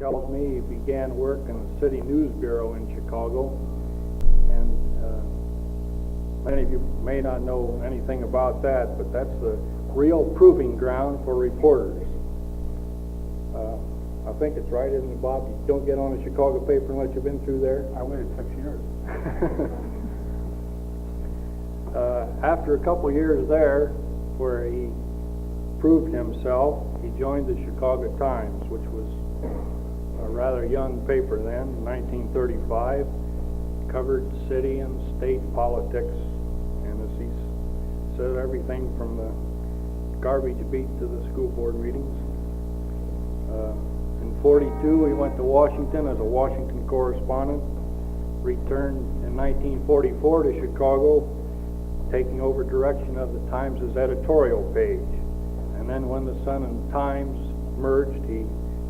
tells me he began work in the City News Bureau in Chicago, and many of you may not know anything about that, but that's the real proving ground for reporters. I think it's right, isn't it, Bob? You don't get on a Chicago paper unless you've been through there. I waited 6 years. After a couple years there, where he proved himself, he joined the Chicago Times, which was a rather young paper then, in 1935. Covered city and state politics, and as he said, everything from the garbage beat to the school board meetings. In 42, he went to Washington as a Washington correspondent, returned in 1944 to Chicago, taking over direction of the Times' editorial page. And then when the Sun and Times merged, he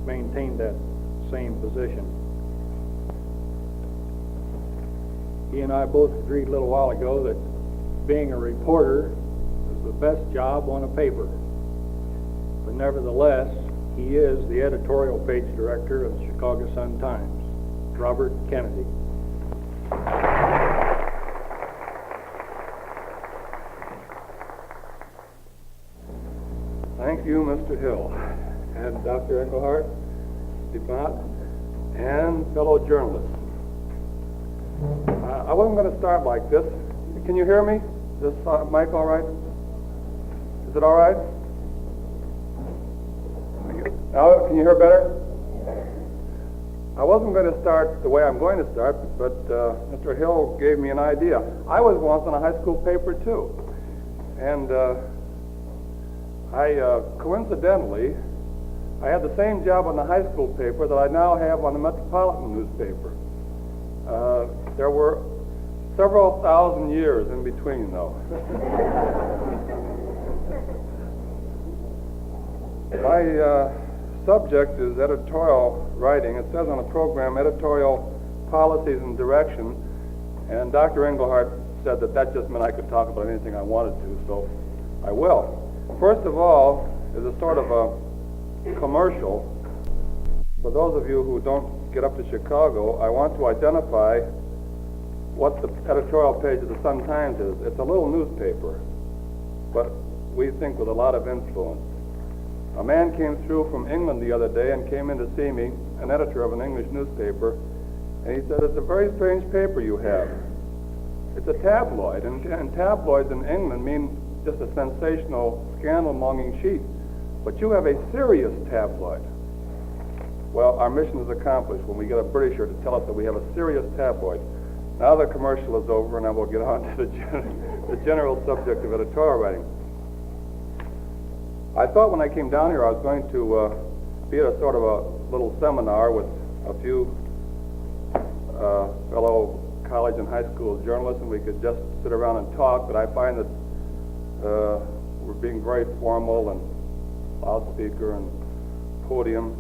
maintained that same position. He and I both agreed a little while ago that being a reporter is the best job on a paper. But nevertheless, he is the editorial page director of the Chicago Sun-Times, Robert Kennedy. Thank you, Mr. Hill, and Dr. Engelhardt, DuPont, and fellow journalists. I wasn't going to start like this. Can you hear me? Is this mic all right? Is it all right? Now, can you hear better? I wasn't going to start the way I'm going to start, but Mr. Hill gave me an idea. I was once on a high school paper, too. And coincidentally, I had the same job on the high school paper that I now have on the Metropolitan newspaper. There were several thousand years in between, though. My subject is editorial writing. It says on the program, editorial policies and direction, and Dr. Engelhardt said that just meant I could talk about anything I wanted to, so I will. First of all, is a sort of a commercial. For those of you who don't get up to Chicago, I want to identify what the editorial page of the Sun-Times is. It's a little newspaper, but we think with a lot of influence. A man came through from England the other day and came in to see me, an editor of an English newspaper, and he said, "It's a very strange paper you have. It's a tabloid, and tabloids in England mean just a sensational, scandal-monging sheet. But you have a serious tabloid." Well, our mission is accomplished when we get a Britisher to tell us that we have a serious tabloid. Now the commercial is over, and I will get on to the general subject of editorial writing. I thought when I came down here I was going to be at a sort of a little seminar with a few fellow college and high school journalists, and we could just sit around and talk, but I find that we're being very formal and loudspeaker and podium.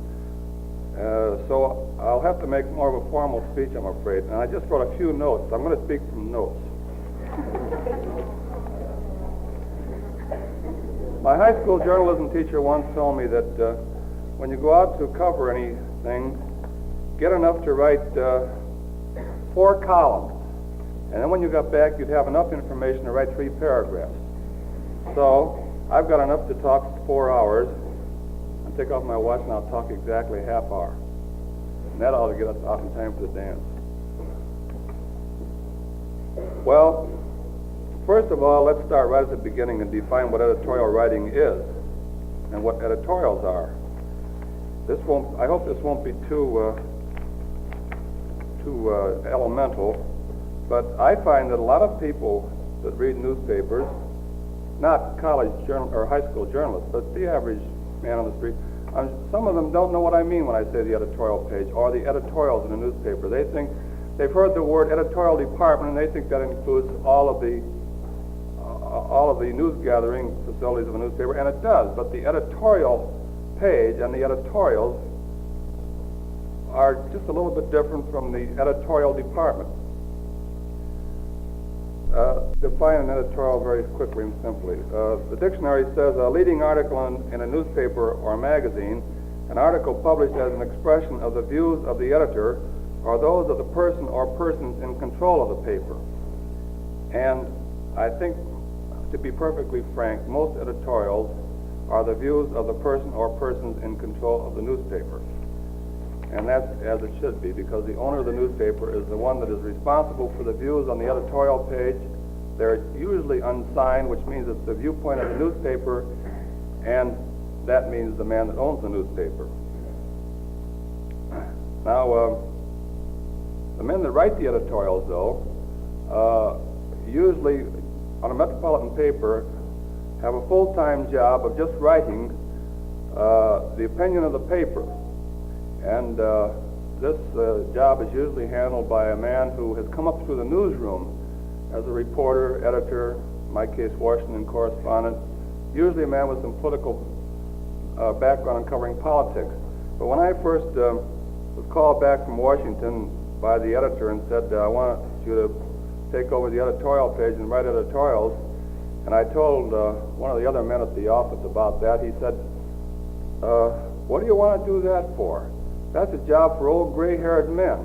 So I'll have to make more of a formal speech, I'm afraid. And I just wrote a few notes. I'm going to speak from notes. My high school journalism teacher once told me that when you go out to cover anything, get enough to write 4 columns. And then when you got back, you'd have enough information to write 3 paragraphs. So I've got enough to talk 4 hours. I'll take off my watch and I'll talk exactly a half hour. And that ought to get us out in time for the dance. Well, first of all, let's start right at the beginning and define what editorial writing is and what editorials are. I hope this won't be too elemental, but I find that a lot of people that read newspapers, not college or high school journalists, but the average man on the street, some of them don't know what I mean when I say the editorial page or the editorials in a newspaper. They think they've heard the word editorial department, and they think that includes all of the news gathering facilities of a newspaper, and it does. But the editorial page and the editorials are just a little bit different from the editorial department. Define an editorial very quickly and simply. The dictionary says a leading article in a newspaper or magazine, an article published as an expression of the views of the editor or those of the person or persons in control of the paper. And I think, to be perfectly frank, most editorials are the views of the person or persons in control of the newspaper. And that's as it should be, because the owner of the newspaper is the one that is responsible for the views on the editorial page. They're usually unsigned, which means it's the viewpoint of the newspaper, and that means the man that owns the newspaper. Now, the men that write the editorials, though, usually on a metropolitan paper have a full-time job of just writing the opinion of the paper. And this job is usually handled by a man who has come up through the newsroom as a reporter, editor, in my case, Washington correspondent, usually a man with some political background in covering politics. But when I first was called back from Washington by the editor and said, I want you to take over the editorial page and write editorials, and I told one of the other men at the office about that, he said, what do you want to do that for? That's a job for old gray-haired men.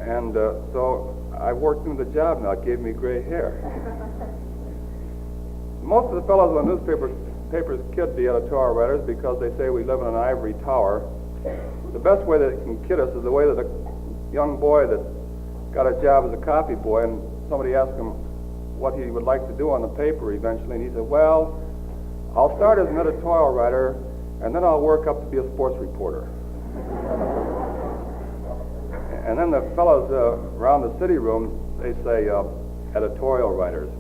And so I worked into the job now. It gave me gray hair. Most of the fellows on newspapers kid the editorial writers because they say we live in an ivory tower. The best way that they can kid us is the way that a young boy that got a job as a copy boy, and somebody asked him what he would like to do on the paper eventually, and he said, well, I'll start as an editorial writer, and then I'll work up to be a sports reporter. And then the fellows around the city room, they say editorial writers.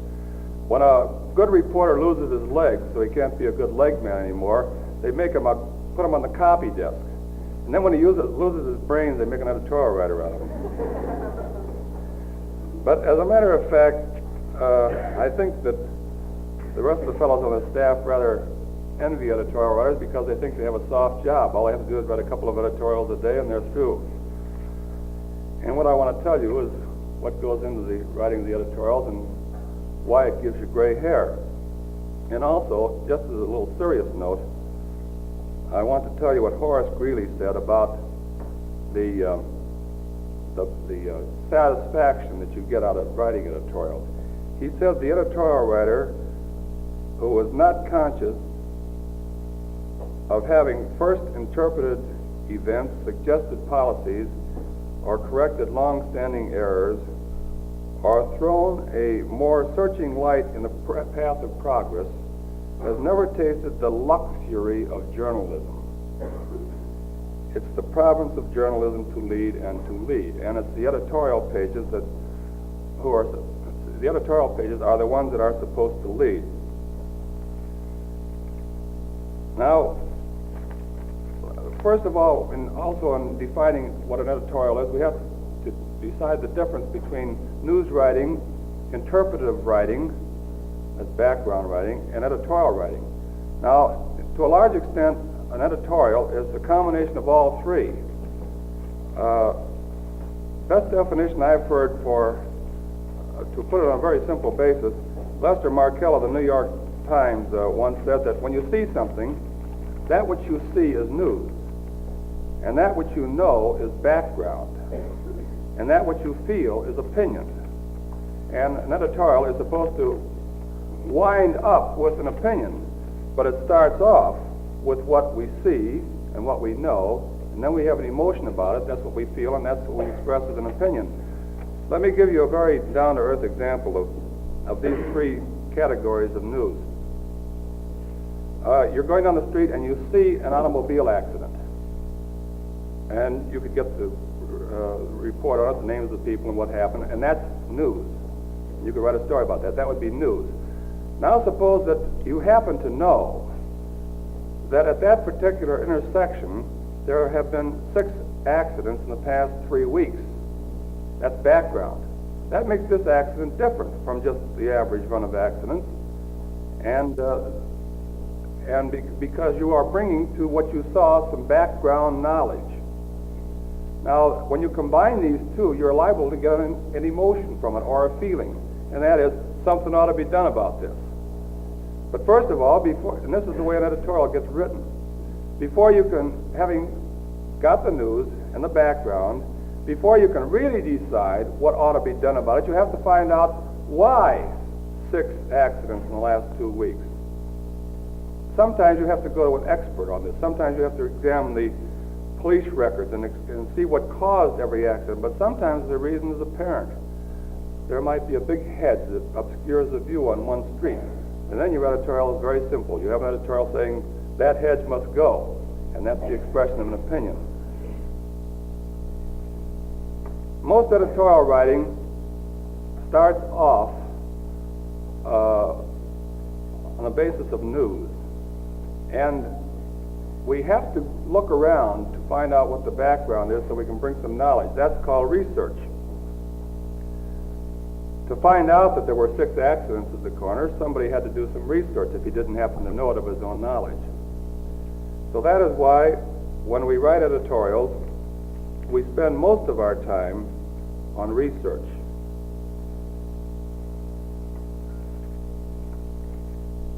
When a good reporter loses his legs, so he can't be a good leg man anymore, they make him put him on the copy desk. And then when he loses his brains, they make an editorial writer out of him. But as a matter of fact, I think that the rest of the fellows on the staff rather envy editorial writers because they think they have a soft job. All they have to do is write a couple of editorials a day and they're through. And what I want to tell you is what goes into the writing of the editorials and why it gives you gray hair. And also, just as a little serious note, I want to tell you what Horace Greeley said about the satisfaction that you get out of writing editorials. He said the editorial writer who was not conscious of having first interpreted events, suggested policies, or corrected long-standing errors, or thrown a more searching light in the path of progress, has never tasted the luxury of journalism. It's the province of journalism to lead and to lead, and it's the editorial pages the editorial pages are the ones that are supposed to lead. Now, first of all, and also in defining what an editorial is, we have to decide the difference between news writing, interpretive writing, that's background writing, and editorial writing. Now, to a large extent, an editorial is a combination of all three. Best definition I've heard for, to put it on a very simple basis, Lester Markell of the New York Times once said that when you see something, that which you see is news, and that which you know is background, and that which you feel is opinion. And an editorial is supposed to wind up with an opinion, but it starts off with what we see and what we know, and then we have an emotion about it. That's what we feel, and that's what we express as an opinion. Let me give you a very down-to-earth example of these three categories of news. You're going down the street and you see an automobile accident, and you could get the report on it, the names of the people and what happened, and that's news. You could write a story about that. That would be news. Now suppose that you happen to know that at that particular intersection there have been 6 accidents in the past 3 weeks. That's background. That makes this accident different from just the average run of accidents, because you are bringing to what you saw some background knowledge. Now, when you combine these two, you're liable to get an emotion from it or a feeling, and that is something ought to be done about this. But first of all, and this is the way an editorial gets written, before you can, having got the news and the background, before you can really decide what ought to be done about it, you have to find out why 6 accidents in the last 2 weeks. Sometimes you have to go to an expert on this. Sometimes you have to examine the police records and see what caused every accident. But sometimes the reason is apparent. There might be a big hedge that obscures the view on one street. And then your editorial is very simple. You have an editorial saying, that hedge must go. And that's the expression of an opinion. Most editorial writing starts off on the basis of news. And we have to look around to find out what the background is so we can bring some knowledge. That's called research. To find out that there were 6 accidents at the corner, somebody had to do some research if he didn't happen to know it of his own knowledge. So that is why when we write editorials, we spend most of our time on research.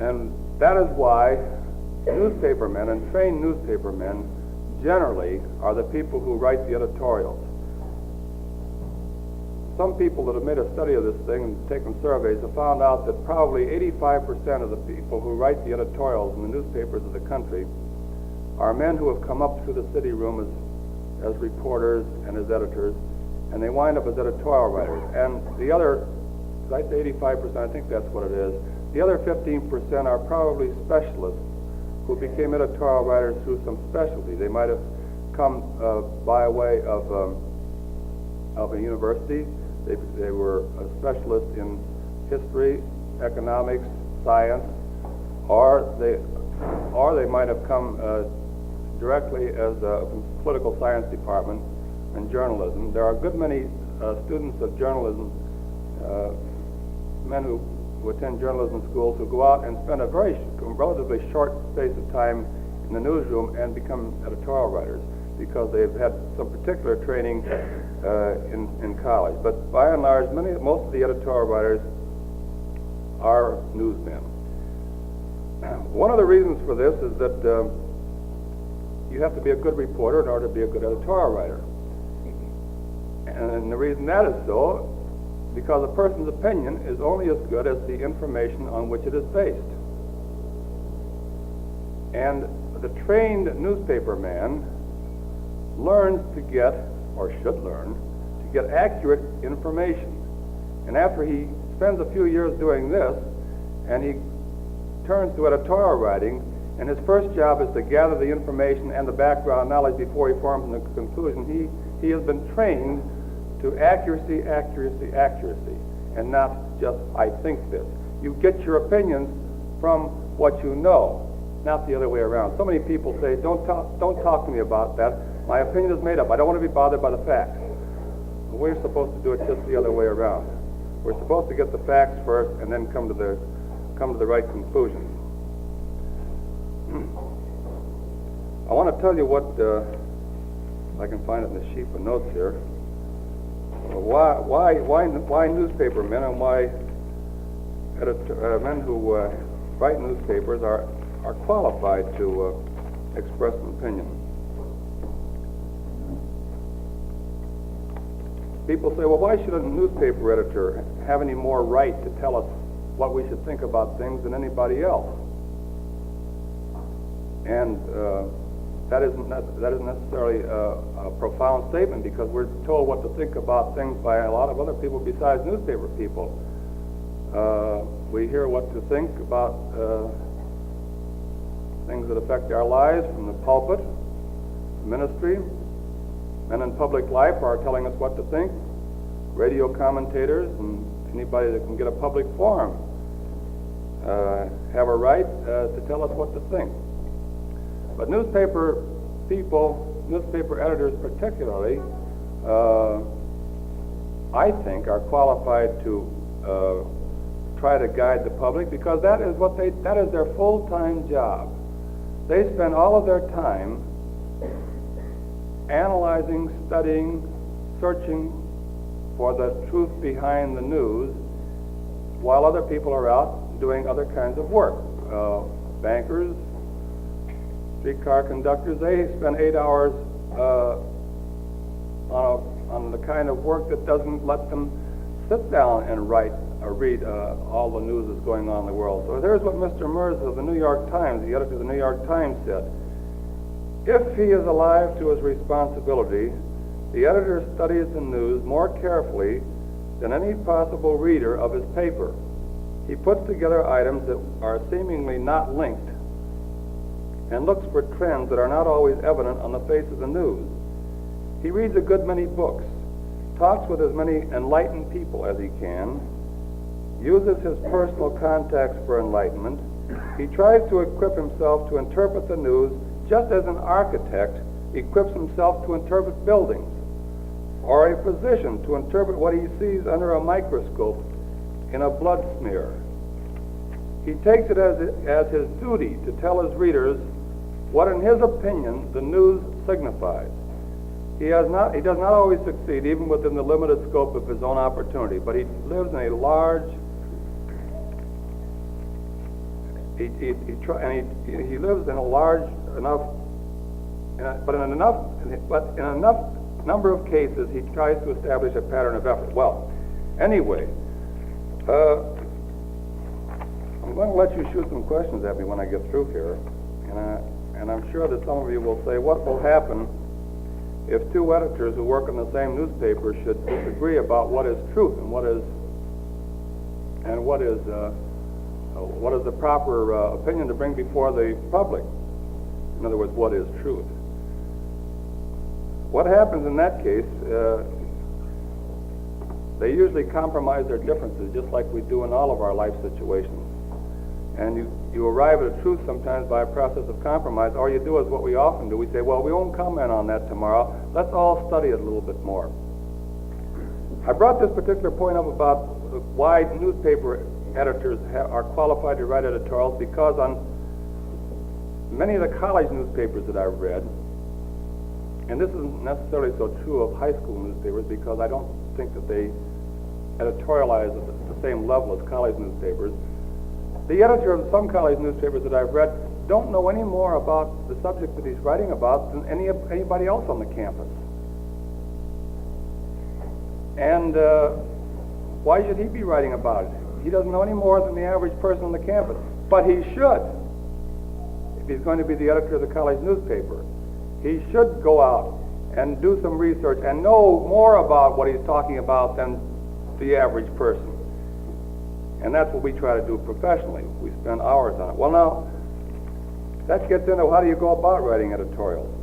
And that is why newspapermen and trained newspapermen generally are the people who write the editorials. Some people that have made a study of this thing and taken surveys have found out that probably 85% of the people who write the editorials in the newspapers of the country are men who have come up through the city room as reporters and as editors, and they wind up as editorial writers. And the other, did I say 85%? I think that's what it is. The other 15% are probably specialists who became editorial writers through some specialty. They might have come by way of a university. They were a specialist in history, economics, science, or they might have come directly as from political science department and journalism. There are a good many students of journalism, men who attend journalism schools, who go out and spend a relatively short space of time in the newsroom and become editorial writers because they've had some particular training in college. But by and large, most of the editorial writers are newsmen. One of the reasons for this is that you have to be a good reporter in order to be a good editorial writer. And the reason that is so, because a person's opinion is only as good as the information on which it is based. And the trained newspaper man learns to get, or should learn, to get accurate information. And after he spends a few years doing this, and he turns to editorial writing, and his first job is to gather the information and the background knowledge before he forms a conclusion, he has been trained to accuracy, and not just, I think this. You get your opinions from what you know, not the other way around. So many people say, don't talk to me about that. My opinion is made up. I don't want to be bothered by the facts. We're supposed to do it just the other way around. We're supposed to get the facts first and then come to the right conclusion. I want to tell you what, if I can find it in the sheet of notes here, why newspaper men and why men who write newspapers are qualified to express an opinion. People say, well, why should a newspaper editor have any more right to tell us what we should think about things than anybody else? And that isn't necessarily a profound statement, because we're told what to think about things by a lot of other people besides newspaper people. We hear what to think about things that affect our lives from the pulpit, ministry. Men in public life are telling us what to think. Radio commentators and anybody that can get a public forum have a right to tell us what to think. But newspaper people, newspaper editors particularly, I think are qualified to try to guide the public, because that is their full-time job. They spend all of their time analyzing, studying, searching for the truth behind the news, while other people are out doing other kinds of work. Bankers, streetcar conductors, they spend 8 hours on the kind of work that doesn't let them sit down and write or read all the news that's going on in the world. So there's what Mr. Merz of the New York Times, the editor of the New York Times, said. If he is alive to his responsibility, the editor studies the news more carefully than any possible reader of his paper. He puts together items that are seemingly not linked and looks for trends that are not always evident on the face of the news. He reads a good many books, talks with as many enlightened people as he can, uses his personal contacts for enlightenment. He tries to equip himself to interpret the news just as an architect equips himself to interpret buildings, or a physician to interpret what he sees under a microscope in a blood smear. He takes it as his duty to tell his readers what, in his opinion, the news signifies. He does not always succeed, even within the limited scope of his own opportunity, but he lives in a large, he lives in a large enough, but in enough number of cases, he tries to establish a pattern of effort. Well, anyway, I'm going to let you shoot some questions at me when I get through here, and I'm sure that some of you will say, what will happen if two editors who work in the same newspaper should disagree about what is truth and what is the proper opinion to bring before the public? In other words, what is truth? What happens in that case, they usually compromise their differences just like we do in all of our life situations. And you arrive at a truth sometimes by a process of compromise. All you do is what we often do. We say, well, we won't comment on that tomorrow. Let's all study it a little bit more. I brought this particular point up about why newspaper editors are qualified to write editorials, because on many of the college newspapers that I've read, and this isn't necessarily so true of high school newspapers, because I don't think that they editorialize at the same level as college newspapers. The editor of some college newspapers that I've read don't know any more about the subject that he's writing about than anybody else on the campus. And why should he be writing about it? He doesn't know any more than the average person on the campus. But he should, if he's going to be the editor of the college newspaper. He should go out and do some research and know more about what he's talking about than the average person. And that's what we try to do professionally. We spend hours on it. Well, now, that gets into how do you go about writing editorials?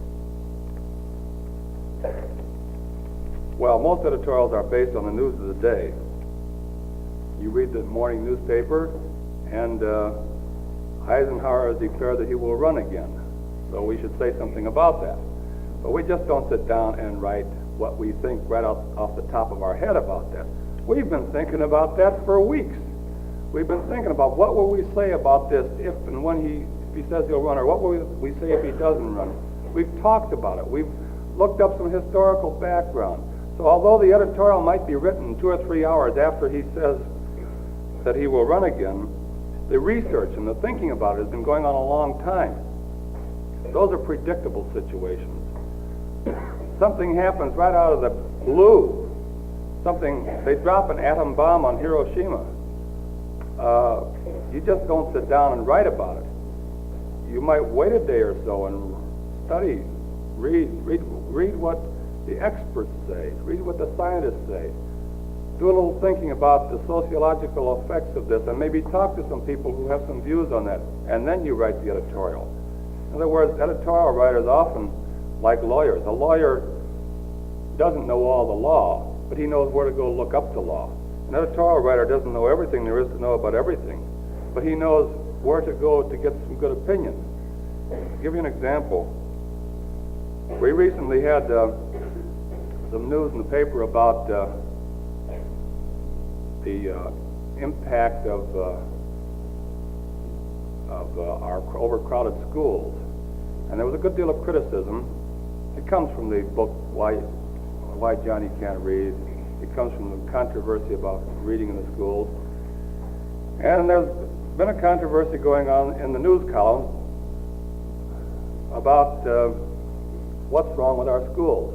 Well, most editorials are based on the news of the day. You read the morning newspaper, and Eisenhower has declared that he will run again. So we should say something about that. But we just don't sit down and write what we think right off the top of our head about that. We've been thinking about that for weeks. We've been thinking about what will we say about this if and when if he says he'll run, or what will we say if he doesn't run. We've talked about it. We've looked up some historical background. So although the editorial might be written 2 or 3 hours after he says that he will run again, the research and the thinking about it has been going on a long time. Those are predictable situations. Something happens right out of the blue. They drop an atom bomb on Hiroshima. You just don't sit down and write about it. You might wait a day or so and study, read what the experts say, read what the scientists say. Do a little thinking about the sociological effects of this, and maybe talk to some people who have some views on that, and then you write the editorial. In other words, editorial writers often like lawyers. A lawyer doesn't know all the law, but he knows where to go look up the law. An editorial writer doesn't know everything there is to know about everything, but he knows where to go to get some good opinions. I'll give you an example. We recently had some news in the paper about the impact of our overcrowded schools. And there was a good deal of criticism. It comes from the book, Why Johnny Can't Read. It comes from the controversy about reading in the schools. And there's been a controversy going on in the news columns about what's wrong with our schools.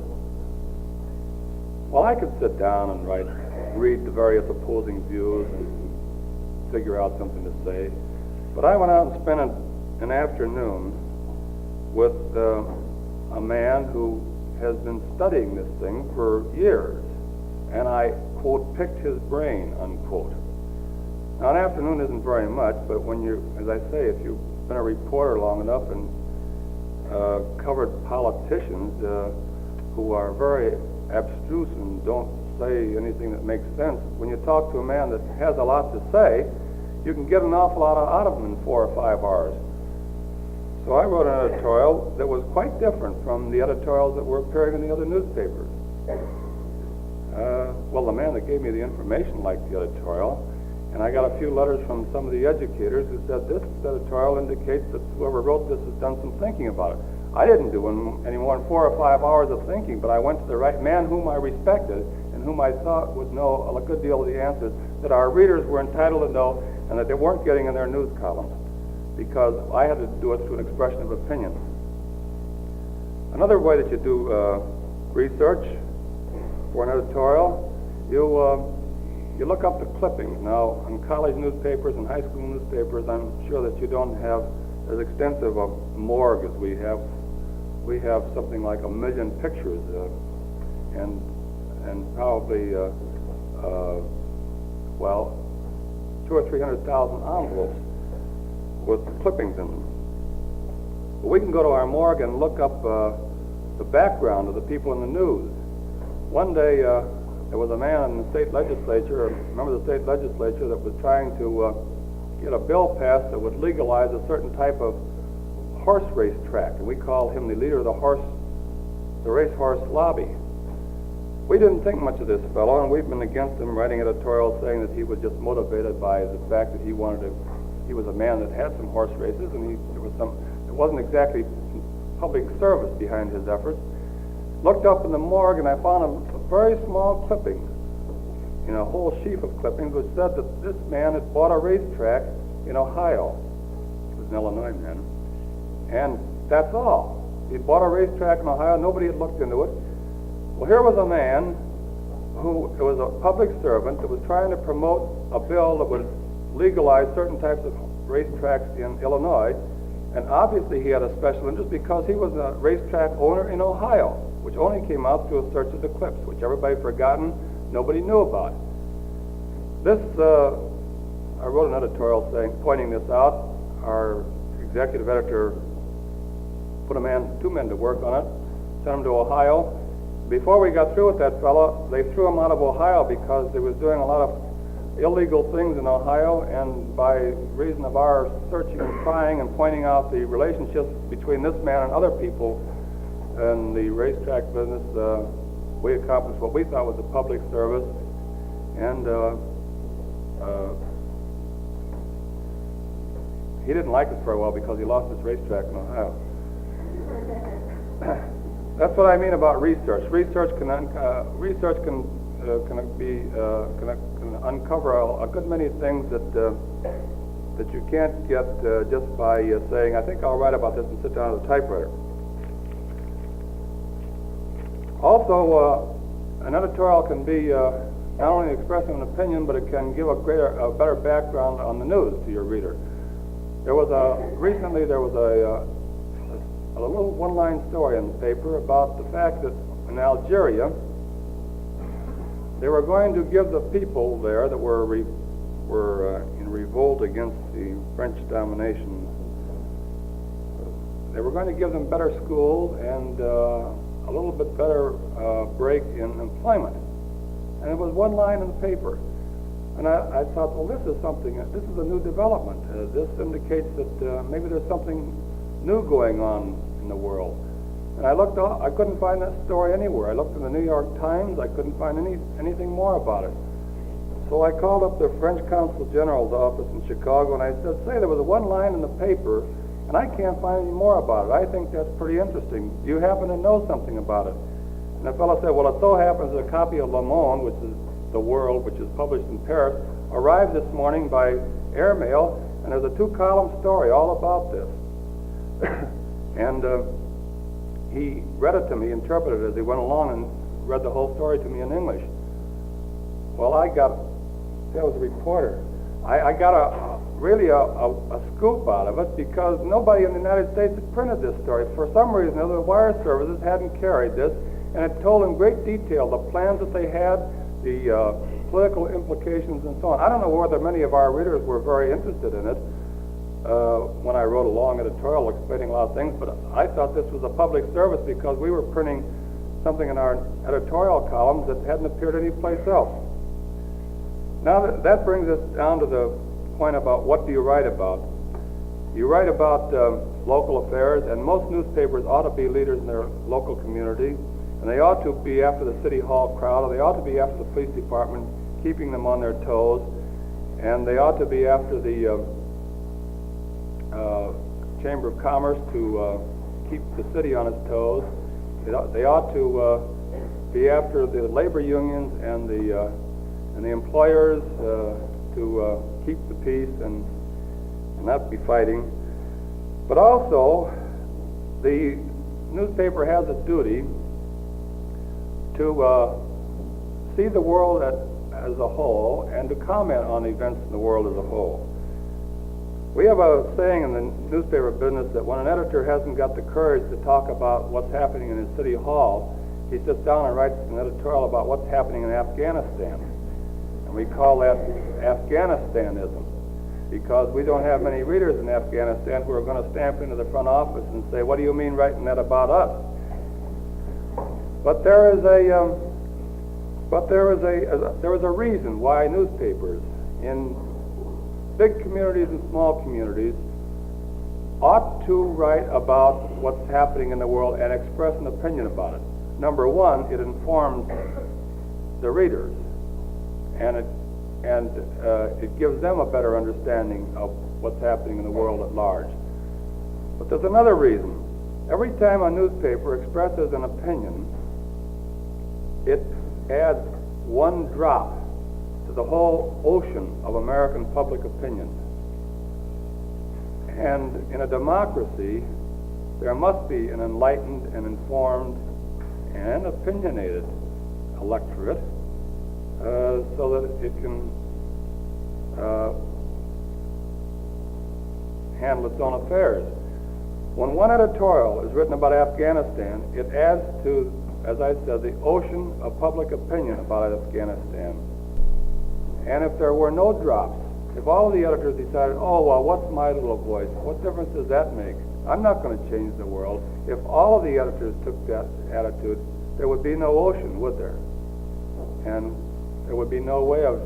Well, I could sit down and read the various opposing views and figure out something to say, but I went out and spent an afternoon with a man who has been studying this thing for years, and I, quote, picked his brain, unquote. Now, an afternoon isn't very much, but when you, as I say, if you've been a reporter long enough and covered politicians who are very abstruse and don't say anything that makes sense, when you talk to a man that has a lot to say, you can get an awful lot out of him in 4 or 5 hours. So I wrote an editorial that was quite different from the editorials that were appearing in the other newspapers. Well, the man that gave me the information liked the editorial, and I got a few letters from some of the educators who said this editorial indicates that whoever wrote this has done some thinking about it. I didn't do any more than 4 or 5 hours of thinking, but I went to the right man whom I respected and whom I thought would know a good deal of the answers that our readers were entitled to know and that they weren't getting in their news columns, because I had to do it through an expression of opinion. Another way that you do research for an editorial, you look up the clippings. Now, in college newspapers and high school newspapers, I'm sure that you don't have as extensive a morgue as we have. We have something like 1 million pictures and probably, well, 200,000 or 300,000 envelopes with clippings in them. But we can go to our morgue and look up the background of the people in the news. One day, there was a man in the state legislature, a member of the state legislature, that was trying to get a bill passed that would legalize a certain type of horse race track, and we called him the leader of the racehorse lobby. We didn't think much of this fellow, and we've been against him, writing editorials saying that he was just motivated by the fact that he was a man that had some horse races, and it wasn't exactly public service behind his efforts. Looked up in the morgue, and I found a very small clipping, in a whole sheaf of clippings, which said that this man had bought a racetrack in Ohio. He was an Illinois man. And that's all. He bought a racetrack in Ohio. Nobody had looked into it. Well, here was a man who was a public servant that was trying to promote a bill that would legalize certain types of racetracks in Illinois, and obviously he had a special interest because he was a racetrack owner in Ohio, which only came out through a search of the clips, which everybody had forgotten, nobody knew about. This, I wrote an editorial pointing this out. Our executive editor put 2 men to work on it, sent them to Ohio. Before we got through with that fellow, they threw him out of Ohio because he was doing a lot of illegal things in Ohio, and by reason of our searching and prying and pointing out the relationships between this man and other people in the racetrack business, we accomplished what we thought was a public service, and he didn't like us very well because he lost his racetrack in Ohio. That's what I mean about research. Research can uncover a good many things that you can't get just by saying, I think I'll write about this and sit down at a typewriter. Also, an editorial can be not only expressing an opinion, but it can give a better background on the news to your reader. Recently there was a little one-line story in the paper about the fact that in Algeria, they were going to give the people there that were in revolt against the French domination, they were going to give them better schools and a little bit better break in employment. And it was one line in the paper. And I thought, well, this is a new development. This indicates that maybe there's something new going on in the world. And I couldn't find that story anywhere. I looked in the New York Times. I couldn't find anything more about it. So I called up the French Consul General's office in Chicago, and I said, say, there was one line in the paper, and I can't find any more about it. I think that's pretty interesting. Do you happen to know something about it? And the fellow said, well, it so happens that a copy of Le Monde, which is The World, which is published in Paris, arrived this morning by airmail, and there's a 2-column story all about this. And he read it to me, interpreted it as he went along, and read the whole story to me in English. Well, that was a reporter. I got really a scoop out of it because nobody in the United States had printed this story. For some reason, the wire services hadn't carried this, and it told in great detail the plans that they had, the political implications, and so on. I don't know whether many of our readers were very interested in it when I wrote a long editorial explaining a lot of things, but I thought this was a public service because we were printing something in our editorial columns that hadn't appeared anyplace else. Now that brings us down to the point about what do you write about. You write about local affairs, and most newspapers ought to be leaders in their local community, and they ought to be after the city hall crowd, or they ought to be after the police department, keeping them on their toes, and they ought to be after the Chamber of Commerce to keep the city on its toes. They ought to be after the labor unions and the employers to keep the peace and not be fighting. But also, the newspaper has a duty to see the world as a whole and to comment on events in the world as a whole. We have a saying in the newspaper business that when an editor hasn't got the courage to talk about what's happening in his city hall, he sits down and writes an editorial about what's happening in Afghanistan. And we call that Afghanistanism, because we don't have many readers in Afghanistan who are going to stamp into the front office and say, "What do you mean writing that about us?" But there is a reason why newspapers in big communities and small communities ought to write about what's happening in the world and express an opinion about it. Number one, it informs the readers, and it gives them a better understanding of what's happening in the world at large. But there's another reason. Every time a newspaper expresses an opinion, it adds one drop to the whole ocean of American public opinion. And in a democracy, there must be an enlightened and informed and opinionated electorate so that it can handle its own affairs. When one editorial is written about Afghanistan, it adds to, as I said, the ocean of public opinion about Afghanistan. And if there were no drops, if all the editors decided, "Oh, well, what's my little voice? What difference does that make? I'm not going to change the world." If all of the editors took that attitude, there would be no ocean, would there? And there would be no way of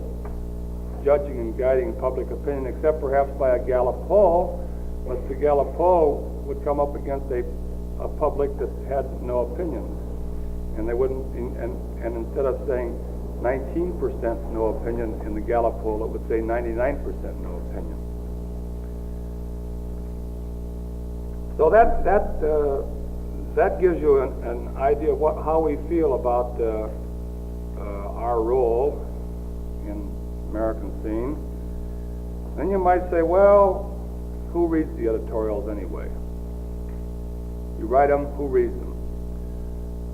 judging and guiding public opinion except perhaps by a Gallup poll, but the Gallup poll would come up against a public that had no opinion. And they wouldn't, and instead of saying 19% no opinion in the Gallup poll, it would say 99% no opinion. So that gives you an idea of how we feel about our role in American scene. Then you might say, well, who reads the editorials anyway? You write them, who reads them?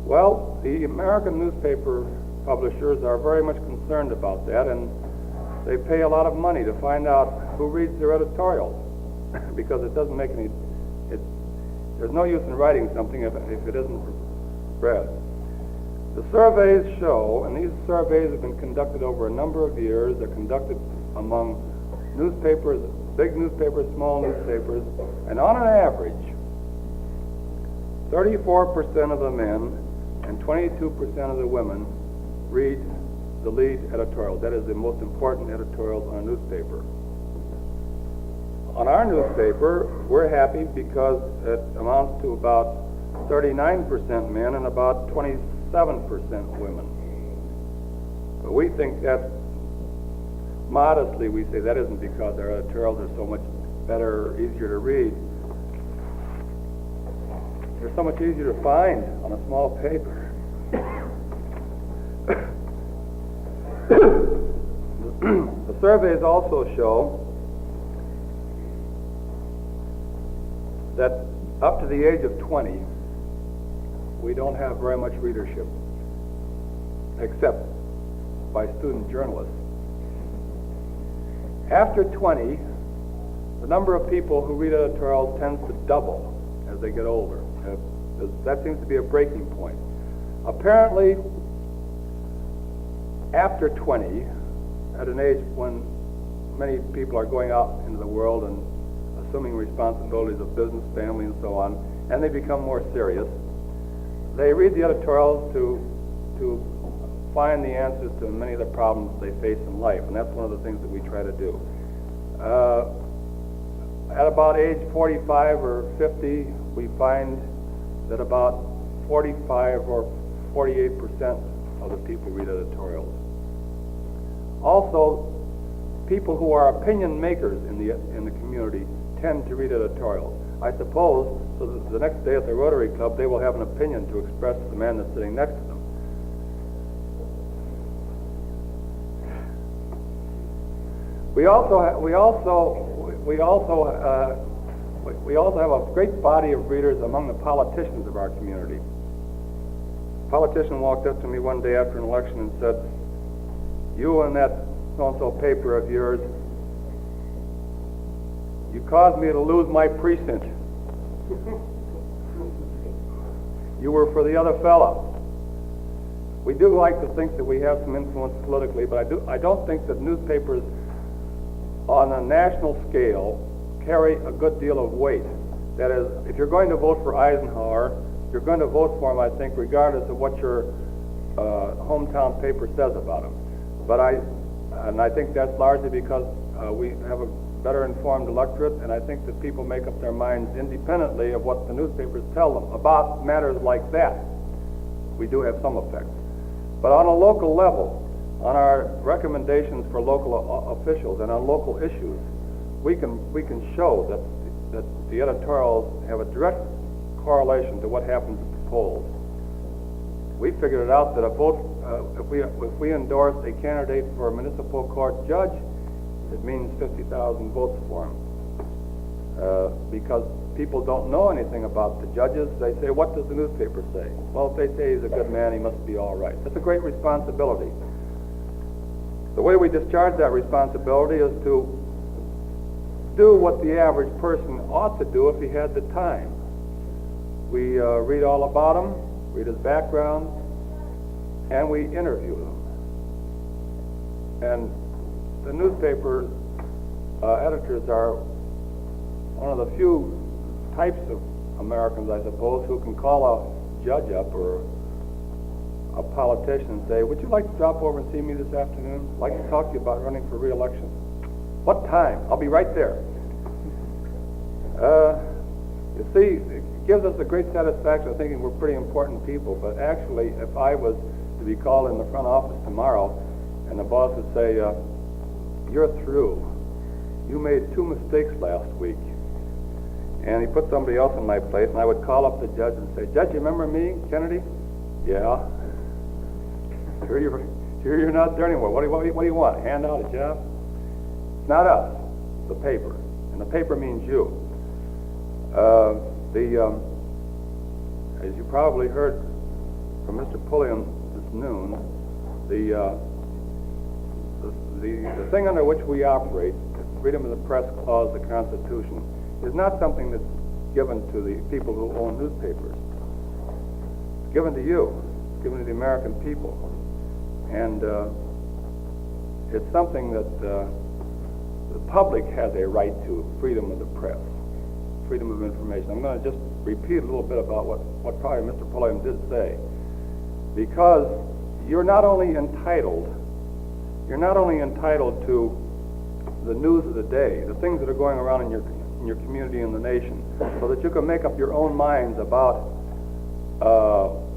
Well, the American newspaper publishers are very much concerned about that, and they pay a lot of money to find out who reads their editorials, because it doesn't make any, there's no use in writing something if it isn't read. The surveys show, and these surveys have been conducted over a number of years, they're conducted among newspapers, big newspapers, small newspapers, and on an average, 34% of the men and 22% of the women read the lead editorial. That is the most important editorials on a newspaper. On our newspaper, we're happy because it amounts to about 39% men and about 27% women. But we think that, modestly, we say that isn't because our editorials are so much better, easier to read. They're so much easier to find on a small paper. The surveys also show that up to the age of 20, we don't have very much readership, except by student journalists. After 20, the number of people who read editorials tends to double as they get older. That seems to be a breaking point. Apparently, after 20, at an age when many people are going out into the world and assuming responsibilities of business, family, and so on, and they become more serious, they read the editorials to find the answers to many of the problems they face in life, and that's one of the things that we try to do. At about age 45 or 50, we find that about 45 or 48% of the people read editorials. Also, people who are opinion makers in the community tend to read editorials. I suppose so that the next day at the Rotary Club they will have an opinion to express to the man that's sitting next to them. We also have a great body of readers among the politicians of our community. A politician walked up to me one day after an election and said, "You and that so-and-so paper of yours, you caused me to lose my precinct. You were for the other fellow." We do like to think that we have some influence politically, but I don't think that newspapers on a national scale carry a good deal of weight. That is, if you're going to vote for Eisenhower, you're going to vote for him, I think, regardless of what your hometown paper says about him. But I think that's largely because we have a better informed electorate, and I think that people make up their minds independently of what the newspapers tell them about matters like that. We do have some effect. But on a local level, on our recommendations for local officials and on local issues, we can show that the editorials have a direct correlation to what happens at the polls. We figured it out that a vote, if we endorse a candidate for a municipal court judge, it means 50,000 votes for him. Because people don't know anything about the judges. They say, "What does the newspaper say?" Well, if they say he's a good man, he must be all right. That's a great responsibility. The way we discharge that responsibility is to do what the average person ought to do if he had the time. We read all about him, read his background, and we interview him. And the newspaper editors are one of the few types of Americans, I suppose, who can call a judge up or a politician and say, "Would you like to drop over and see me this afternoon? I'd like to talk to you about running for re-election." "What time?" "I'll be right there." You see, it gives us a great satisfaction of thinking we're pretty important people, but actually, if I was to be called in the front office tomorrow and the boss would say, "You're through. You made 2 mistakes last week," and he put somebody else in my place, and I would call up the judge and say, "Judge, you remember me, Kennedy?" "Yeah." Sure you're not there anymore. What do you want? Hand out a job? It's not us, the paper. And the paper means you. As you probably heard from Mr. Pulliam this noon, the thing under which we operate, the Freedom of the Press Clause of the Constitution, is not something that's given to the people who own newspapers. It's given to you. It's given to the American people. And it's something that the public has a right to, freedom of the press, freedom of information. I'm going to just repeat a little bit about what probably Mr. Pulliam did say, because you're not only entitled to the news of the day, the things that are going around in your community and the nation, so that you can make up your own minds about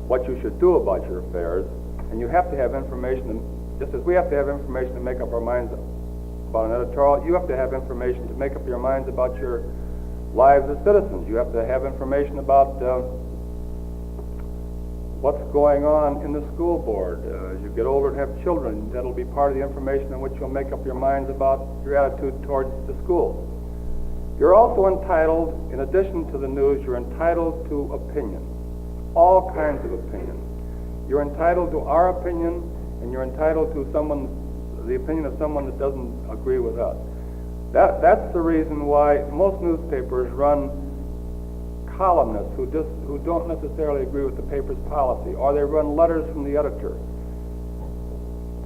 what you should do about your affairs. And you have to have information, just as we have to have information to make up our minds about an editorial, you have to have information to make up your minds about your lives as citizens. You have to have information about what's going on in the school board. As you get older and have children, that'll be part of the information in which you'll make up your minds about your attitude towards the schools. You're also entitled, in addition to the news, you're entitled to opinion, all kinds of opinion. You're entitled to our opinion, and you're entitled to the opinion of someone that doesn't agree with us. That's the reason why most newspapers run columnists who don't necessarily agree with the paper's policy, or they run letters from the editor,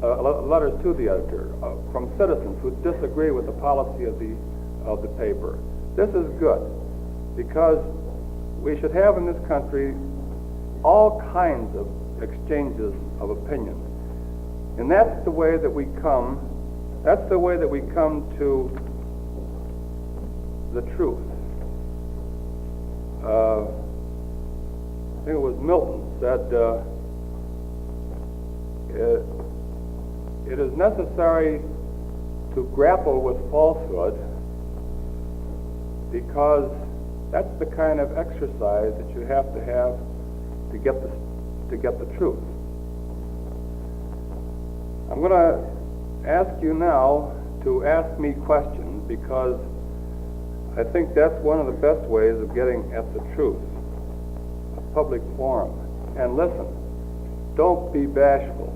letters to the editor from citizens who disagree with the policy of the paper. This is good, because we should have in this country all kinds of exchanges of opinion, and that's the way that we come to the truth. I think it was Milton said, it is necessary to grapple with falsehood because that's the kind of exercise that you have to get the truth. I'm going to ask you now to ask me questions, because I think that's one of the best ways of getting at the truth, a public forum. And listen, don't be bashful,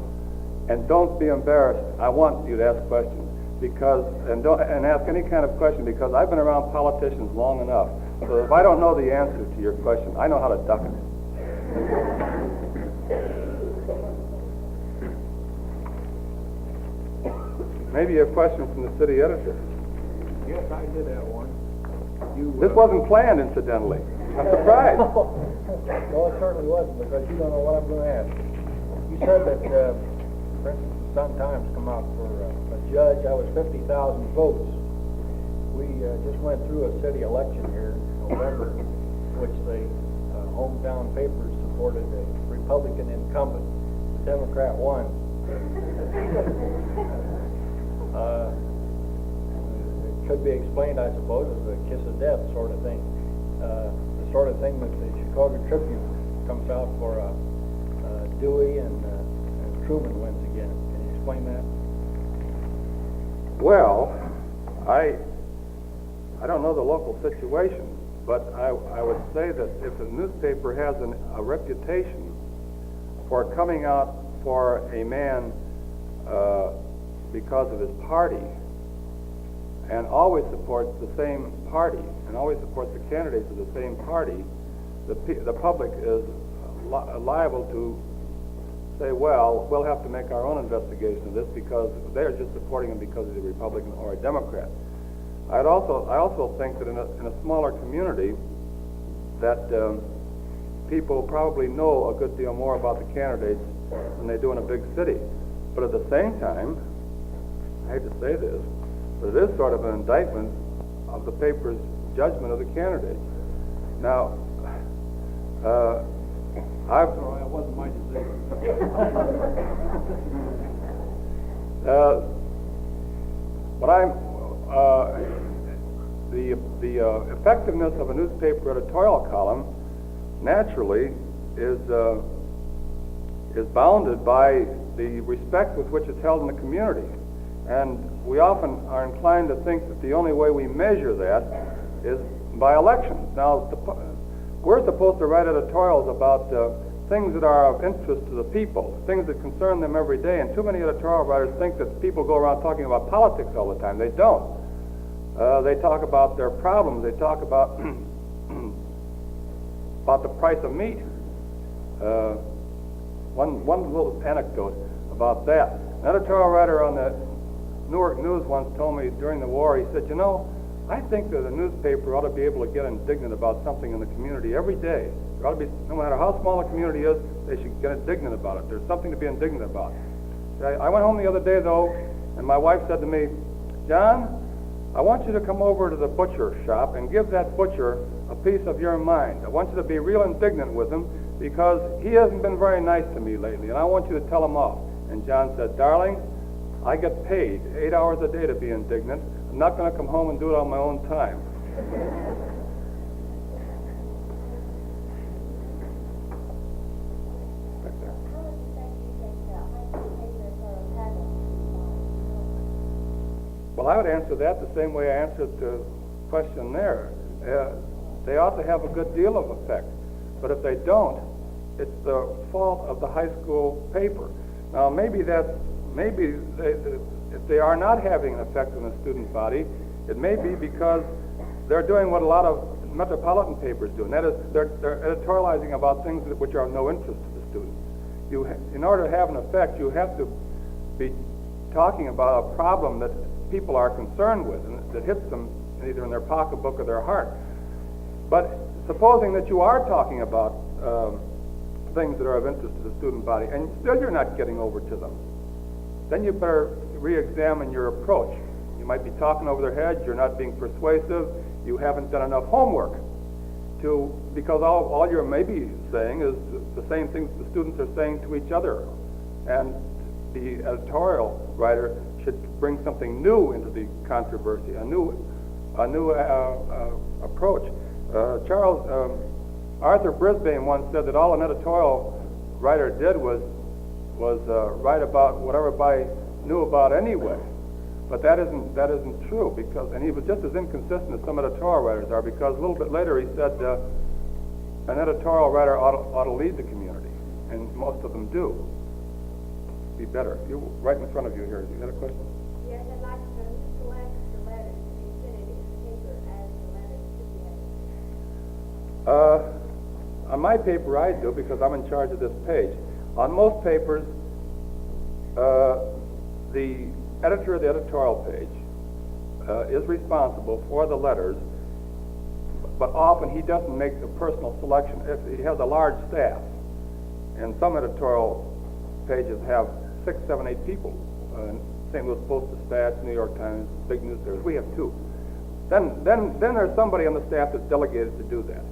and don't be embarrassed. I want you to ask questions, and ask any kind of question, because I've been around politicians long enough, so if I don't know the answer to your question, I know how to duck it. Maybe a question from the city editor. Yes, I did have one. This wasn't planned, incidentally. I'm surprised. No, it certainly wasn't, because you don't know what I'm going to ask. You said that, for instance, the Sun-Times come out for a judge. I was 50,000 votes. We just went through a city election here in November, which the hometown papers supported a Republican incumbent. The Democrat won. It could be explained, I suppose, as a kiss of death sort of thing. The sort of thing that the Chicago Tribune comes out for Dewey and Truman wins again. Can you explain that? Well, I don't know the local situation, but I would say that if a newspaper has a reputation for coming out for a man because of his party, and always supports the same party, and always supports the candidates of the same party, the public is liable to say, well, we'll have to make our own investigation of this, because they're just supporting him because he's a Republican or a Democrat. I also think that in a smaller community, that people probably know a good deal more about the candidates than they do in a big city. But at the same time, I hate to say this, but it is sort of an indictment of the paper's judgment of the candidates. Now, It wasn't my decision. The effectiveness of a newspaper editorial column naturally is bounded by the respect with which it's held in the community. And we often are inclined to think that the only way we measure that is by elections. Now, we're supposed to write editorials about things that are of interest to the people, things that concern them every day, and too many editorial writers think that people go around talking about politics all the time. They don't. They talk about their problems. They talk about the price of meat. One little anecdote about that. An editorial writer on the Newark News once told me during the war, he said, I think that a newspaper ought to be able to get indignant about something in the community every day. There ought to be, no matter how small a community is, they should get indignant about it. There's something to be indignant about. I went home the other day, though, and my wife said to me, John, I want you to come over to the butcher shop and give that butcher a piece of your mind. I want you to be real indignant with him, because he hasn't been very nice to me lately, and I want you to tell him off. And John said, darling, I get paid 8 hours a day to be indignant. I'm not going to come home and do it on my own time. Right there. Well, I would answer that the same way I answered question there. They ought to have a good deal of effect. But if they don't, it's the fault of the high school paper. Now, if they are not having an effect on the student body, it may be because they're doing what a lot of metropolitan papers do, and that is they're editorializing about things which are of no interest to the students. In order to have an effect, you have to be talking about a problem that people are concerned with and that hits them either in their pocketbook or their heart. But supposing that you are talking about things that are of interest to the student body, and still you're not getting over to them, then you better re-examine your approach. You might be talking over their heads, you're not being persuasive, you haven't done enough homework, because all you're maybe saying is the same things the students are saying to each other. And the editorial writer should bring something new into the controversy, a new approach. Arthur Brisbane once said that all an editorial writer did was write about whatever everybody knew about anyway. But that isn't true, and he was just as inconsistent as some editorial writers are, because a little bit later he said an editorial writer ought to lead the community, and most of them do. Be better. You right in front of you here. You got a question? Yes, I'd like to know who selects the letters to be printed in the paper as the letters to the editor? On my paper, I do, because I'm in charge of this page. On most papers, the editor of the editorial page is responsible for the letters, but often he doesn't make the personal selection. If he has a large staff, and some editorial pages have 6, 7, 8 people. St. Louis Post-Dispatch, New York Times, big newspapers. We have 2. Then there's somebody on the staff that's delegated to do that.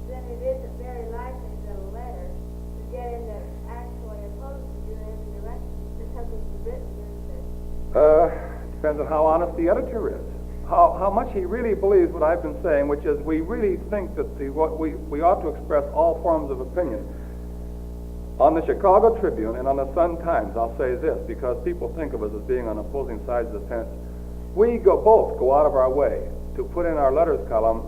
Then it isn't very likely that a letter to get in that actually opposed to you in every direction because it's the written newspaper. Depends on how honest the editor is. How much he really believes what I've been saying, which is we really think that we ought to express all forms of opinion. On the Chicago Tribune and on the Sun-Times, I'll say this, because people think of us as being on opposing sides of the fence. We both go out of our way to put in our letters column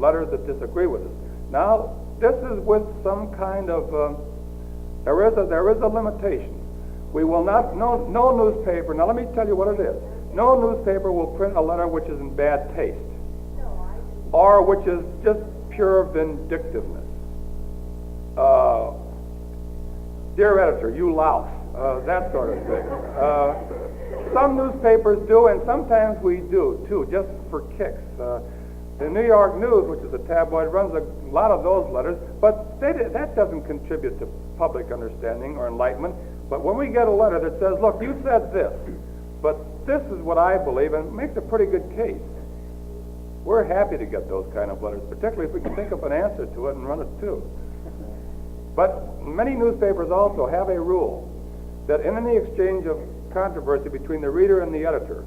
letters that disagree with us. Now, this is with some kind of, there is a limitation. We will not, no newspaper, now let me tell you what it is. No newspaper will print a letter which is in bad taste, or which is just pure vindictiveness. Dear editor, you louse, that sort of thing. Some newspapers do, and sometimes we do, too, just for kicks. The New York News, which is a tabloid, runs a lot of those letters, but that doesn't contribute to public understanding or enlightenment. But when we get a letter that says, look, you said this, but this is what I believe, and makes a pretty good case, we're happy to get those kind of letters, particularly if we can think of an answer to it and run it, too. But many newspapers also have a rule that in any exchange of controversy between the reader and the editor,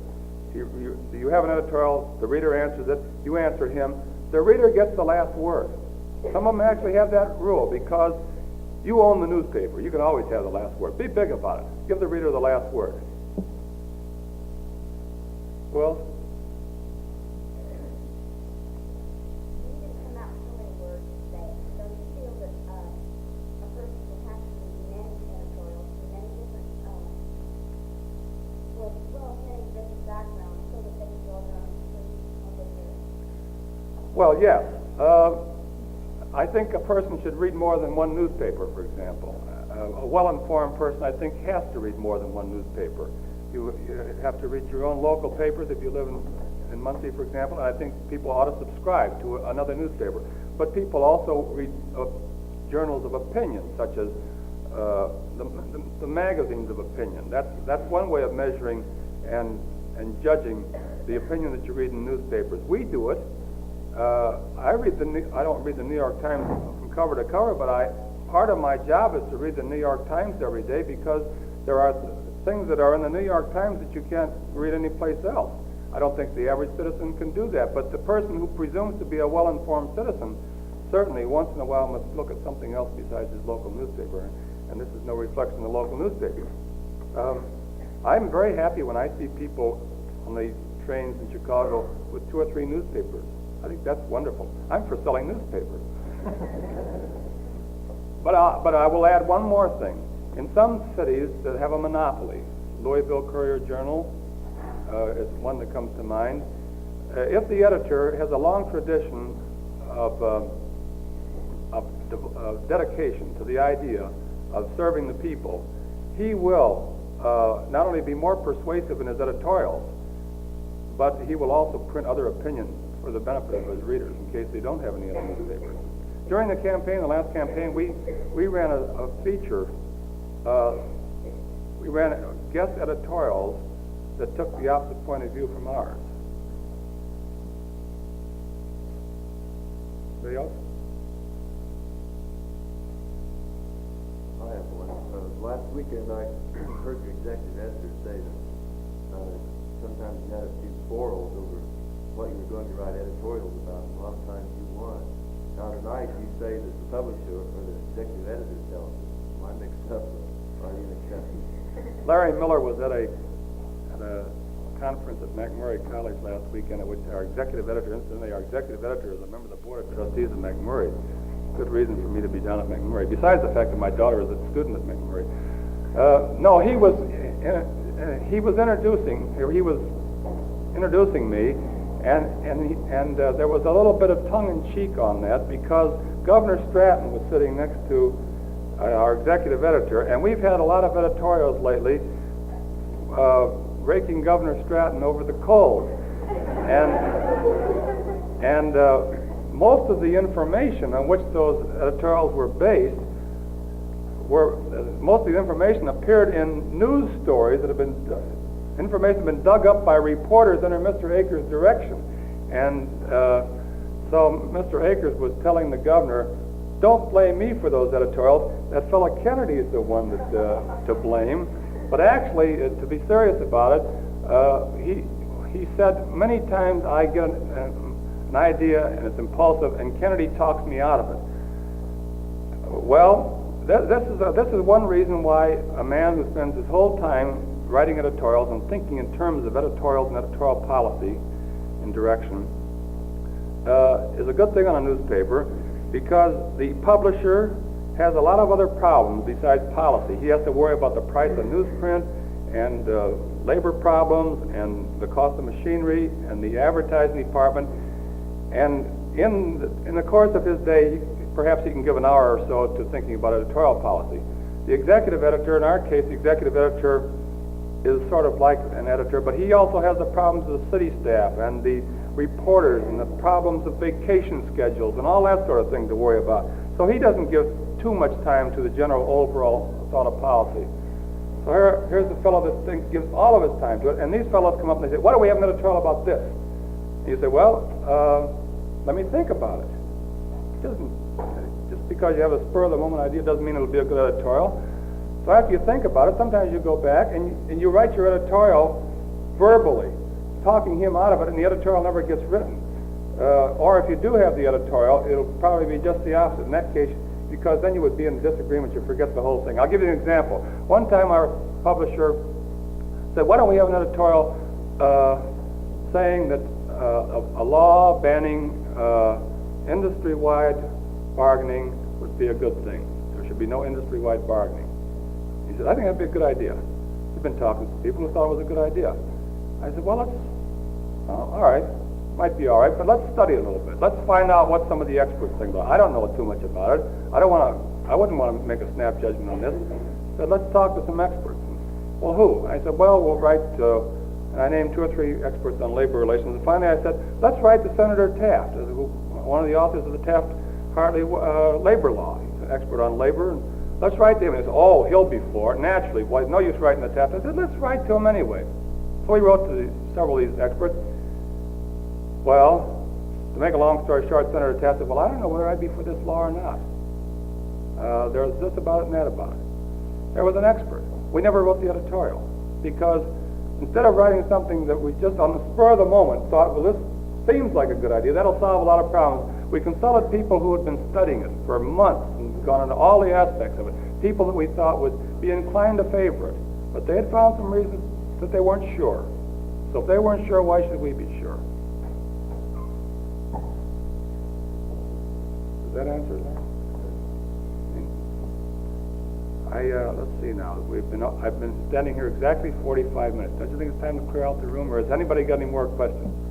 you have an editorial, the reader answers it, you answer him, the reader gets the last word. Some of them actually have that rule because you own the newspaper. You can always have the last word. Be big about it. Give the reader the last word. Well? Well, yes. I think a person should read more than one newspaper, for example. A well-informed person, I think, has to read more than one newspaper. You have to read your own local papers if you live in Muncie, for example, and I think people ought to subscribe to another newspaper. But people also read journals of opinion, such as the magazines of opinion. That's one way of measuring and judging the opinion that you read in newspapers. We do it. I don't read the New York Times from cover to cover, but part of my job is to read the New York Times every day because there are things that are in the New York Times that you can't read anyplace else. I don't think the average citizen can do that, but the person who presumes to be a well-informed citizen certainly once in a while must look at something else besides his local newspaper, and this is no reflection of the local newspaper. I'm very happy when I see people on the trains in Chicago with 2 or 3 newspapers. I think that's wonderful. I'm for selling newspapers. But I will add one more thing. In some cities that have a monopoly, Louisville Courier-Journal is one that comes to mind. If the editor has a long tradition of dedication to the idea of serving the people, he will not only be more persuasive in his editorials, but he will also print other opinions for the benefit of his readers in case they don't have any other newspapers. During the campaign, the last campaign, we ran a feature. We ran guest editorials that took the opposite point of view from ours. Anybody else? I have one. Last weekend I heard your executive editor say that sometimes you had a few quarrels over what you were going to write editorials about, and a lot of times you won. Now tonight you say that the publisher or the executive editor tells you. Am I mixed up? Or are you an exception? Larry Miller was at a conference at McMurray College last weekend at which our executive editor, incidentally, our executive editor is a member of the board of trustees of McMurray. Good reason for me to be down at McMurray, besides the fact that my daughter is a student at McMurray. No, he was introducing me, and there was a little bit of tongue-in-cheek on that because Governor Stratton was sitting next to our executive editor, and we've had a lot of editorials lately raking Governor Stratton over the coals, and most of the information on which those editorials were based most of the information appeared in news stories that have been dug up by reporters under Mr. Akers' direction. And so Mr. Akers was telling the governor, don't blame me for those editorials. That fellow Kennedy is the one that to blame. But actually, to be serious about it, he said many times I get an idea and it's impulsive, and Kennedy talks me out of it. Well, this is one reason why a man who spends his whole time writing editorials and thinking in terms of editorials and editorial policy and direction is a good thing on a newspaper, because the publisher has a lot of other problems besides policy. He has to worry about the price of newsprint and labor problems and the cost of machinery and the advertising department. And in the course of his day, perhaps he can give an hour or so to thinking about editorial policy. The executive editor, in our case, the executive editor is sort of like an editor, but he also has the problems of the city staff and the reporters and the problems of vacation schedules and all that sort of thing to worry about. So he doesn't give too much time to the general overall thought of policy. So here's a fellow that gives all of his time to it, and these fellows come up and they say, why do we have an editorial about this? And you say, well, let me think about it. Just because you have a spur of the moment idea doesn't mean it'll be a good editorial. So after you think about it, sometimes you go back and you write your editorial verbally, talking him out of it, and the editorial never gets written. Or if you do have the editorial, it'll probably be just the opposite in that case, because then you would be in disagreement, you forget the whole thing. I'll give you an example. One time our publisher said, why don't we have an editorial saying that a law banning industry-wide bargaining would be a good thing. There should be no industry-wide bargaining. He said, I think that'd be a good idea. He's been talking to people who thought it was a good idea. I said, well, all right, might be all right, but let's study it a little bit. Let's find out what some of the experts think about it. I don't know too much about it. I wouldn't want to make a snap judgment on this. I said, let's talk to some experts. Well, who? I said, well, we'll write, and I named 2 or 3 experts on labor relations. And finally I said, let's write to Senator Taft, one of the authors of the Taft-Hartley labor law. He's an expert on labor. And let's write to him. He said, oh, he'll be for it. Naturally, well, no use writing to Taft. I said, let's write to him anyway. So we wrote to several of these experts. Well, to make a long story short, Senator Taft said, well, I don't know whether I'd be for this law or not. There's this about it and that about it. There was an expert. We never wrote the editorial because instead of writing something that we just on the spur of the moment thought, well, this seems like a good idea, that'll solve a lot of problems, we consulted people who had been studying it for months and gone into all the aspects of it, people that we thought would be inclined to favor it, but they had found some reasons that they weren't sure. So if they weren't sure, why should we be sure? Does that answer that? Let's see now. I've been standing here exactly 45 minutes. Don't you think it's time to clear out the room, or has anybody got any more questions?